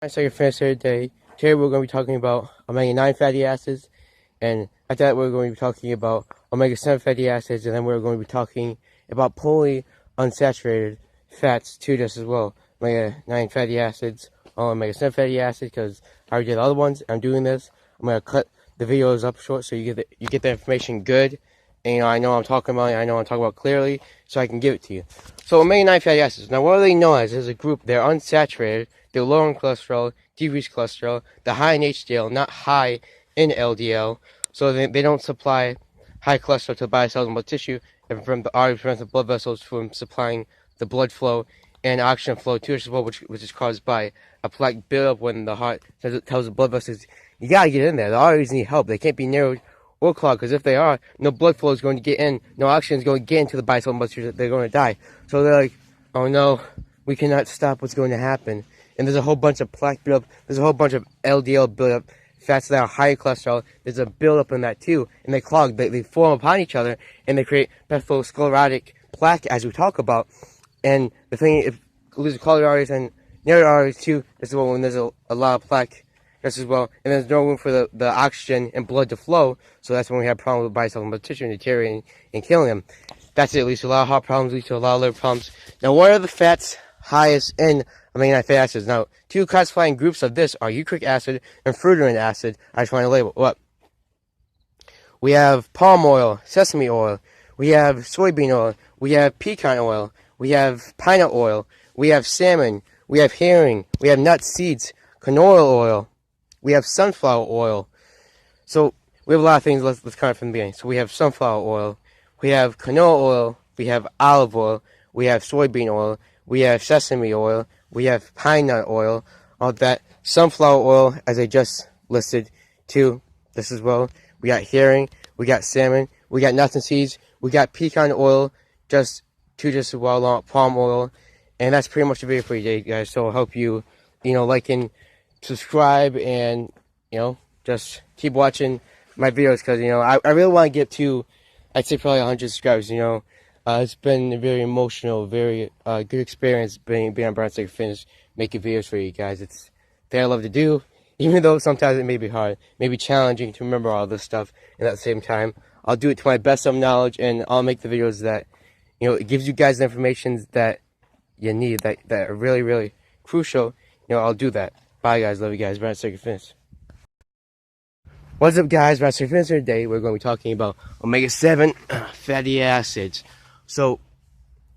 So you're finished here today. Today we're going to be talking about omega-9 fatty acids, and after that we're going to be talking about omega-7 fatty acids, and then we're going to be talking about polyunsaturated fats too, just as well. Omega-9 fatty acids, omega-7 fatty acids, because I already did the other ones. I'm doing this. I'm going to cut the videos up short so you get the information good. And I know I'm talking about it, I know I'm talking about clearly, so I can give it to you. So omega-9 fatty acids. Now what are they known as? As a group, they're unsaturated, they're low in cholesterol, decreased cholesterol, they're high in HDL, not high in LDL, so they don't supply high cholesterol to the body cells and blood tissue, and from the arteries, prevents the blood vessels from supplying the blood flow and oxygen flow to it as well, which is caused by a plaque buildup when the heart tells the blood vessels, you gotta get in there, the arteries need help, they can't be narrowed or clogged, because if they are, no blood flow is going to get in, no oxygen is going to get into the body cell, but they're going to die. So they're like, oh no, we cannot stop what's going to happen. And there's a whole bunch of plaque buildup, there's a whole bunch of LDL buildup, fats that are high in cholesterol, there's a buildup in that too, and they clog, they form upon each other, and they create atherosclerotic plaque, as we talk about. And the thing, if you lose the clogged arteries and narrowed arteries too, this is when there's a lot of plaque, just as well, and there's no room for the oxygen and blood to flow, so that's when we have problems with body cells and blood tissue and deteriorating and killing them. That's it. It leads to a lot of heart problems, leads to a lot of liver problems. Now, what are the fats highest in omega-9 fatty acids? Now, two classifying groups of this are eucric acid and fructanic acid. I just want to label what. We have palm oil, sesame oil, we have soybean oil, we have pecan oil, we have pineapple oil, we have salmon, we have herring, we have nuts, seeds, canola oil, we have sunflower oil. So we have a lot of things. Let's count from the beginning. So we have sunflower oil, we have canola oil, we have olive oil, we have soybean oil, we have sesame oil, we have pine nut oil. All that sunflower oil, as I just listed, too. This as well. We got herring, we got salmon, we got nuts and seeds, we got pecan oil, just as well, along palm oil, and that's pretty much the video for you today, guys. So I hope you like and subscribe, and just keep watching my videos, because I really want to get to, I'd say, probably 100 subscribers. It's been a very emotional, very good experience being on Brown Stick Fitness, making videos for you guys. It's thing I love to do, even though sometimes it may be hard, may be challenging to remember all this stuff, and at the same time I'll do it to my best of knowledge, and I'll make the videos that it gives you guys the information that you need, that are really, really crucial. I'll do that. Bye, guys. Love you guys. Brown Stick Fitness. What's up, guys? Brown Stick Fitness. Today we're going to be talking about omega-7 fatty acids. So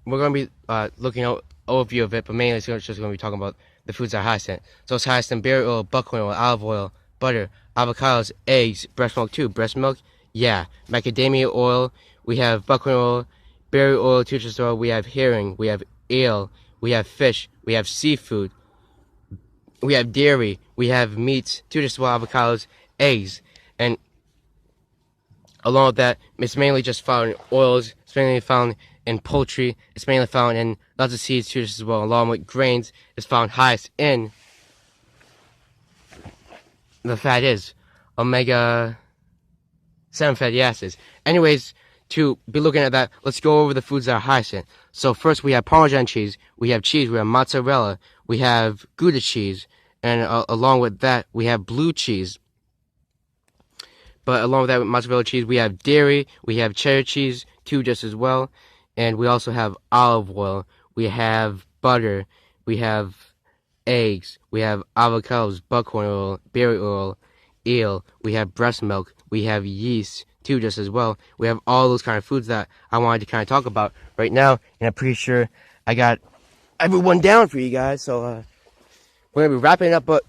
we're going to be looking at an overview of it, but mainly it's just going to be talking about the foods that are highest in. So it's highest in berry oil, buckwheat oil, olive oil, butter, avocados, eggs, breast milk too. Breast milk, yeah. Macadamia oil. We have buckwheat oil, berry oil, citrus oil. We have herring. We have eel. We have fish. We have seafood. We have dairy, we have meats, citrus oil, avocados, eggs, and along with that, it's mainly just found in oils, it's mainly found in poultry, it's mainly found in lots of seeds, citrus as well, along with grains, it's found highest in the fat is omega-7 fatty acids. Anyways, to be looking at that, let's go over the foods that are highest in. So first we have Parmesan cheese, we have mozzarella, we have Gouda cheese, and along with that we have blue cheese. But along with that, with mozzarella cheese, we have dairy, we have cheddar cheese too, just as well, and we also have olive oil, we have butter, we have eggs, we have avocados, buckwheat oil, berry oil, eel, we have breast milk, we have yeast too, just as well. We have all those kind of foods that I wanted to kind of talk about right now, and I'm pretty sure I got everyone down for you guys. So we're gonna be wrapping it up. But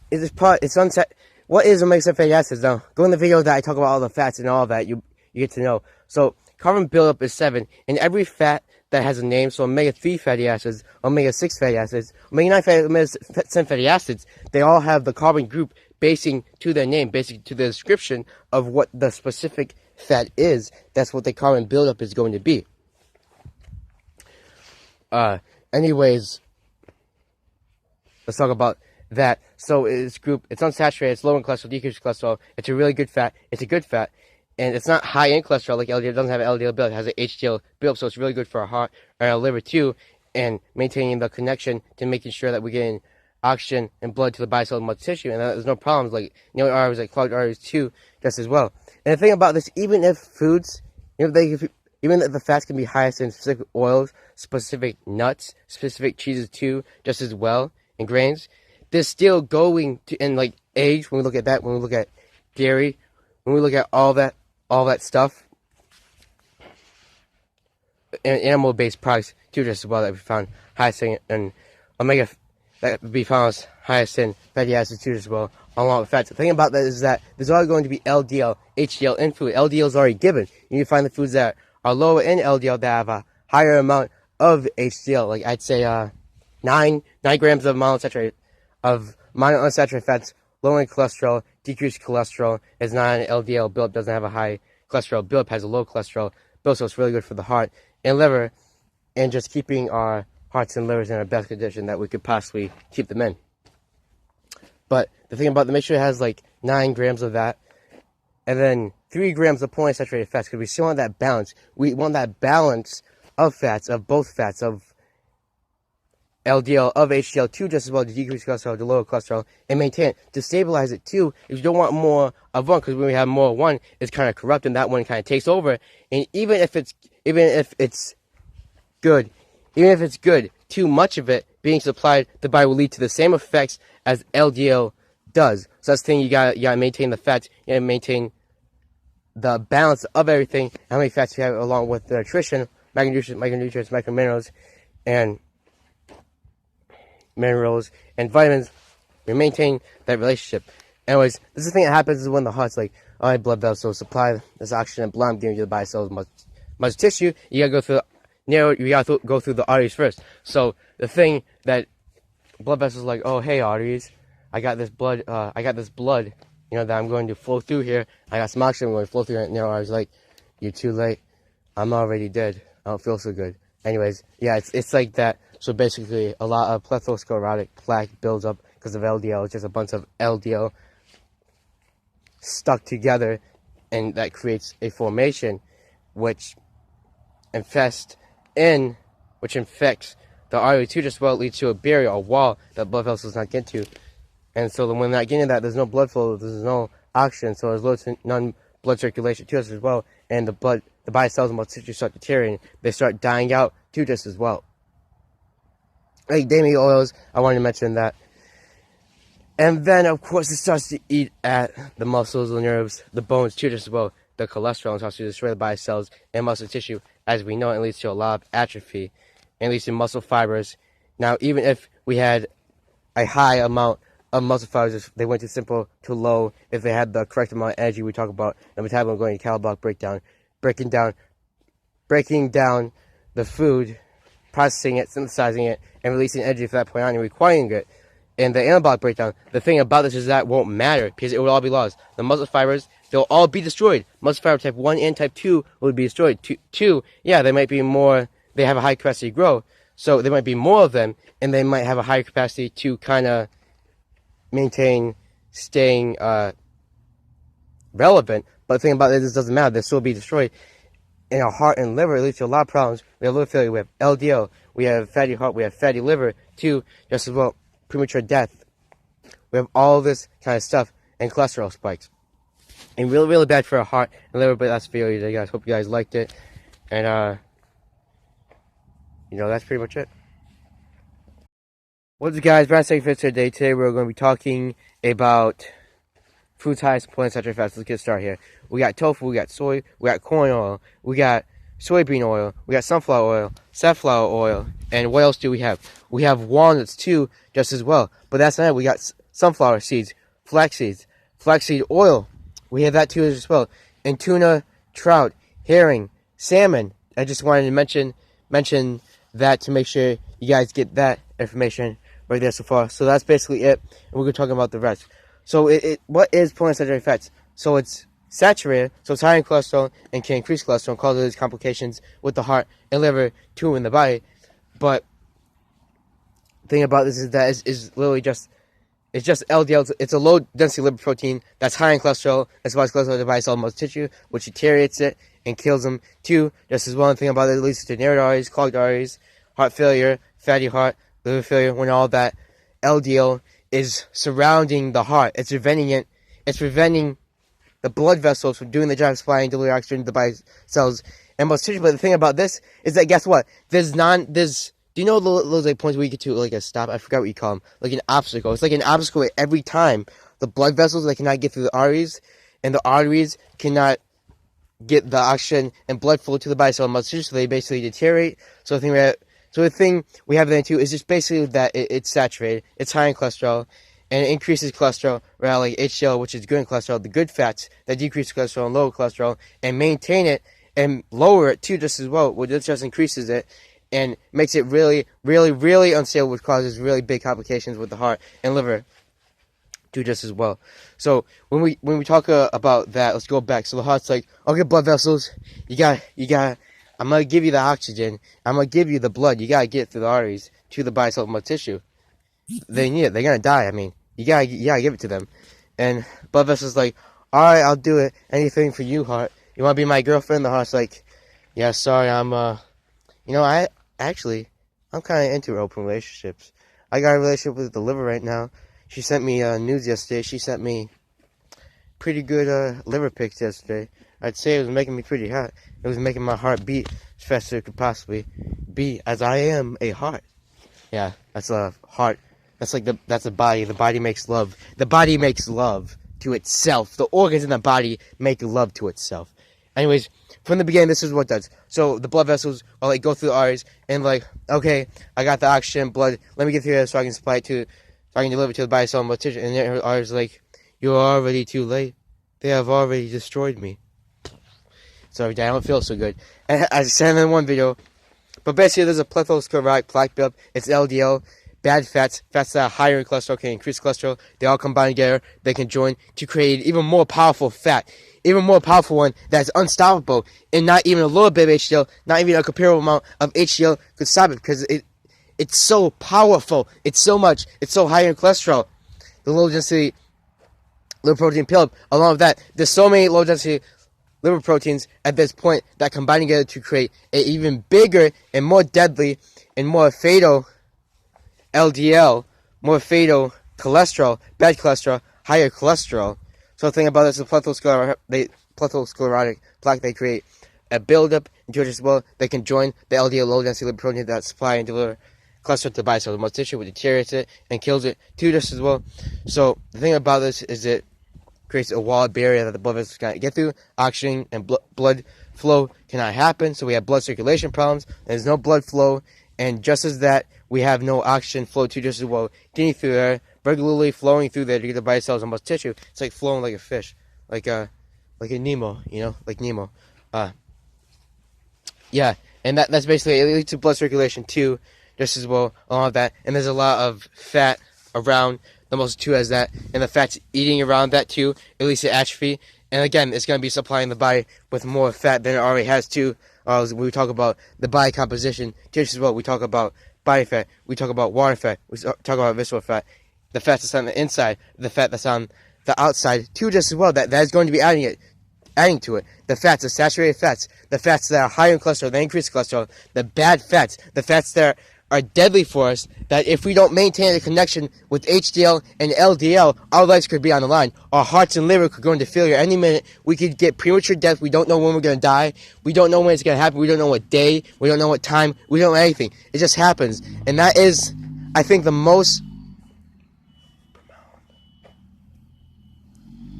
what is omega-7 fatty acids? Now, go in the video that I talk about all the fats and all that. You get to know. So carbon buildup is 7, and every fat that has a name. So omega-3 fatty acids, omega-6 fatty acids, omega-9 omega-7 fatty acids. They all have the carbon group basing to their name, basically to the description of what the specific fat is. That's what the carbon buildup is going to be. Anyways, let's talk about that. So this group, it's unsaturated, it's low in cholesterol, decreased cholesterol, it's a really good fat, it's a good fat, and it's not high in cholesterol like LDL, it doesn't have LDL buildup, it has an HDL buildup, so it's really good for our heart and our liver too, and maintaining the connection to making sure that we're getting oxygen and blood to the body cells and muscle tissue, and there's no problems like narrowed arteries, like clogged arteries too, just as well. And the thing about this, even if foods, even if the fats can be highest in specific oils, specific nuts, specific cheeses too, just as well, and grains, they're still going to, and like eggs, when we look at that, when we look at dairy, when we look at all that stuff, and animal-based products too, just as well, that we found highest in omega, that would be found as highest in fatty acids too, as well, along with fats. The thing about that is that there's always going to be LDL, HDL in food. LDL is already given. You need to find the foods that are lower in LDL that have a higher amount of HDL. Like I'd say 9 grams of monounsaturated fats, lowering cholesterol, decreased cholesterol is not an LDL buildup, doesn't have a high cholesterol buildup, has a low cholesterol buildup, so it's really good for the heart and liver, and just keeping our hearts and livers in our best condition that we could possibly keep them in. But the thing about make sure it has like 9 grams of that, and then 3 grams of polyunsaturated fats, because we still want that balance. We want that balance of fats, of both fats, of LDL, of HDL too, just as well, to decrease cholesterol, to lower cholesterol, and maintain it. To stabilize it too, if you don't want more of one, because when we have more of one, it's kind of corrupt, and that one kind of takes over. And even if it's good, too much of it being supplied, the body will lead to the same effects as LDL does. So that's the thing, you gotta maintain the fats, you gotta maintain the balance of everything, how many fats you have, along with the nutrition, micronutrients, microminerals, and minerals and vitamins. We maintain that relationship. Anyways, this is the thing that happens is when the heart's like, all right, blood vessels supply this oxygen and blood I'm giving you the body cells, muscle tissue. You gotta go through the arteries first. So the thing that blood vessels are like, oh hey arteries, I got this blood, that I'm going to flow through here. I got some oxygen, I'm going to flow through here. Arteries like, you're too late. I'm already dead. I don't feel so good. Anyways, yeah, it's like that. So basically, a lot of atherosclerotic plaque builds up because of LDL. It's just a bunch of LDL stuck together, and that creates a formation which infects the artery too, just well, it leads to a barrier, a wall that blood vessels not get to. And so when they're not getting that, there's no blood flow, there's no oxygen, so there's low to none blood circulation to us as well, and the body cells and muscle tissue start deteriorating. They start dying out too, just as well. Like daily oils, I wanted to mention that. And then, of course, it starts to eat at the muscles, the nerves, the bones too, just as well. The cholesterol starts to destroy the body cells and muscle tissue. As we know, it leads to a lot of atrophy, and leads to muscle fibers. Now, even if we had a high amount of muscle fibers, if they went to simple to low, if they had the correct amount of energy, we talk about the metabolism going to catabolic breakdown, breaking down the food, processing it, synthesizing it, and releasing energy from that point on and requiring it. And the anabolic breakdown, the thing about this is that won't matter because it will all be lost. The muscle fibers, they'll all be destroyed. Muscle fiber type 1 and type 2 will be destroyed. Two, yeah, they might be more, they have a high capacity to grow, so there might be more of them, and they might have a higher capacity to kind of maintain staying relevant. But the thing about it is, doesn't matter, they'll still be destroyed. In our heart and liver, it leads to a lot of problems. We have liver failure, we have LDL, we have fatty heart, we have fatty liver, too, just as well, premature death. We have all this kind of stuff, and cholesterol spikes. And really, really bad for our heart and liver, but that's the video today, guys. Hope you guys liked it. And, that's pretty much it. What's up, guys? Brad saying for today. Today, we're going to be talking about foods highest in polyunsaturated fats. Let's get started here. We got tofu, we got soy, we got corn oil, we got soybean oil, we got sunflower oil, safflower oil, and what else do we have? We have walnuts too, just as well. But that's not it. We got sunflower seeds, flaxseed oil. We have that too as well. And tuna, trout, herring, salmon. I just wanted to mention that to make sure you guys get that information right there so far. So that's basically it. And we're going to talk about the rest. So what is polyunsaturated fats? So it's saturated, so it's high in cholesterol and can increase cholesterol and cause these complications with the heart and liver too in the body. But the thing about this is that it's literally just LDL. It's a low density lipoprotein that's high in cholesterol. That's why cholesterol divides all muscle tissue, which deteriorates it and kills them too. Just as well, the thing about it leads to narrowed arteries, clogged arteries, heart failure, fatty heart, liver failure. When all that LDL is surrounding the heart. It's preventing it. It's preventing the blood vessels from doing the job of supplying delivery oxygen to the body cells and most tissue. But the thing about this is that guess what? Do you know those like points where you get to like a stop? I forgot what you call them. Like an obstacle. It's like an obstacle where every time the blood vessels, they cannot get through the arteries, and the arteries cannot get the oxygen and blood flow to the body cell and muscle tissue, so they basically deteriorate. So the thing we have there too is just basically that it's saturated, it's high in cholesterol, and it increases cholesterol, around like HDL, which is good in cholesterol, the good fats that decrease cholesterol and lower cholesterol, and maintain it and lower it too just as well, which just increases it and makes it really, really, really unstable, which causes really big complications with the heart and liver too just as well. So when we talk about that, let's go back. So the heart's like, okay, blood vessels, you got. I'm gonna give you the oxygen. I'm gonna give you the blood. You gotta get through the arteries to the body cell tissue. They need it. They're gonna die. I mean, you gotta give it to them. And blood vessels like, all right, I'll do it. Anything for you, heart. You wanna be my girlfriend? The heart's like, yeah, sorry, I'm I'm kind of into open relationships. I got a relationship with the liver right now. She sent me news yesterday. She sent me pretty good liver pics yesterday. I'd say it was making me pretty hot. It was making my heart beat as fast as it could possibly be, as I am a heart. Yeah, that's a heart. That's a body. The body makes love. The body makes love to itself. The organs in the body make love to itself. Anyways, from the beginning, this is what it does. So the blood vessels are like go through the arteries and like, okay, I got the oxygen, blood. Let me get through there so I can supply it so I can deliver it to the body cell and tissue. And then her arteries like, you're already too late. They have already destroyed me. Sorry, I don't feel so good. And I said in one video, but basically there's a atherosclerotic plaque buildup. It's LDL, bad fats that are higher in cholesterol can increase cholesterol. They all combine together. They can join to create an even more powerful fat, even more powerful one that's unstoppable. And not even a little bit of HDL, not even a comparable amount of HDL could stop it because it's so powerful. It's so much. It's so high in cholesterol. The low density liver protein buildup. Along with that, there's so many low density liver proteins at this point that combine together to create an even bigger and more deadly and more fatal LDL, more fatal cholesterol, bad cholesterol, higher cholesterol. So the thing about this is atherosclerotic plaque, they create a buildup into it as well. They can join the LDL, low density liver protein that supply and deliver cholesterol to the body cell. The muscle tissue, which deteriorates it and kills it too just as well. So the thing about this is it creates a wall barrier that the blood vessels cannot get through. Oxygen and blood flow cannot happen, so we have blood circulation problems. There's no blood flow, and just as that, we have no oxygen flow to just as well. Getting through there, regularly flowing through there to get the body cells and muscle tissue. It's like flowing like a fish, like a Nemo, like Nemo. Yeah, and that's basically it leads to blood circulation too, just as well. Along with that, and there's a lot of fat around the muscle too as that, and the fat's eating around that too, at least to atrophy. And again, it's going to be supplying the body with more fat than it already has too. When we talk about the body composition, just as well, we talk about body fat, we talk about water fat, we talk about visceral fat, the fat that's on the inside, the fat that's on the outside too, just as well. That is going to be adding to it. The fats, the saturated fats, the fats that are higher in cholesterol, that increase cholesterol, the bad fats, the fats that are deadly for us, that if we don't maintain a connection with HDL and LDL, our lives could be on the line. Our hearts and liver could go into failure any minute. We could get premature death. We don't know when we're going to die. We don't know when it's going to happen. We don't know what day. We don't know what time. We don't know anything. It just happens. And that is, I think, the most,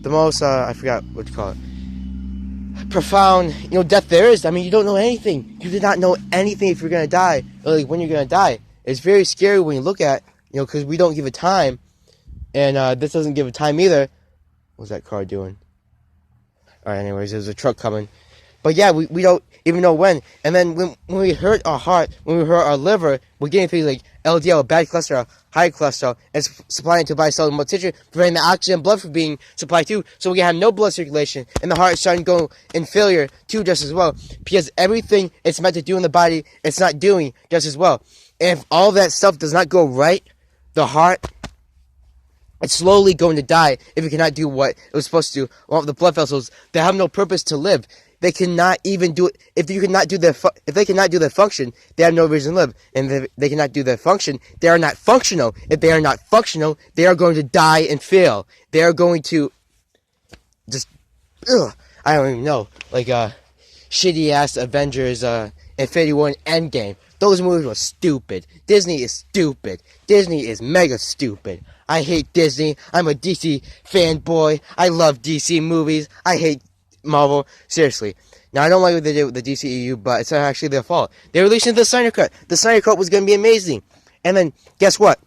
I forgot what to call it, profound, death there is. I mean, you don't know anything. You did not know anything if you're going to die, or like when you're going to die. It's very scary when you look at, because we don't give a time, and this doesn't give a time either. What's that car doing? Alright, anyways, there's a truck coming. But yeah, we don't even know when. And then when we hurt our heart, when we hurt our liver, we're getting things like LDL, bad cholesterol, high cholesterol, and supplying it to body cell and tissue, preventing the oxygen and blood from being supplied to. So we have no blood circulation, and the heart is starting to go in failure too just as well. Because everything it's meant to do in the body, it's not doing just as well. And if all that stuff does not go right, the heart, it's slowly going to die if it cannot do what it was supposed to do. Well, the blood vessels, they have no purpose to live. they cannot even do it. If you cannot do if they cannot do their function, they have no reason to live. And if they cannot do their function, they are not functional. If they are not functional, they are going to die and fail. They are going to just, I don't even know, like shitty ass Avengers, Infinity War and Endgame. Those movies were stupid. Disney is stupid. Disney is mega stupid. I hate Disney. I'm a DC fanboy. I love DC movies. I hate Marvel. Seriously. Now, I don't like what they did with the DCEU, but it's not actually their fault. They released the Snyder Cut. The Snyder Cut was going to be amazing. And then, guess what?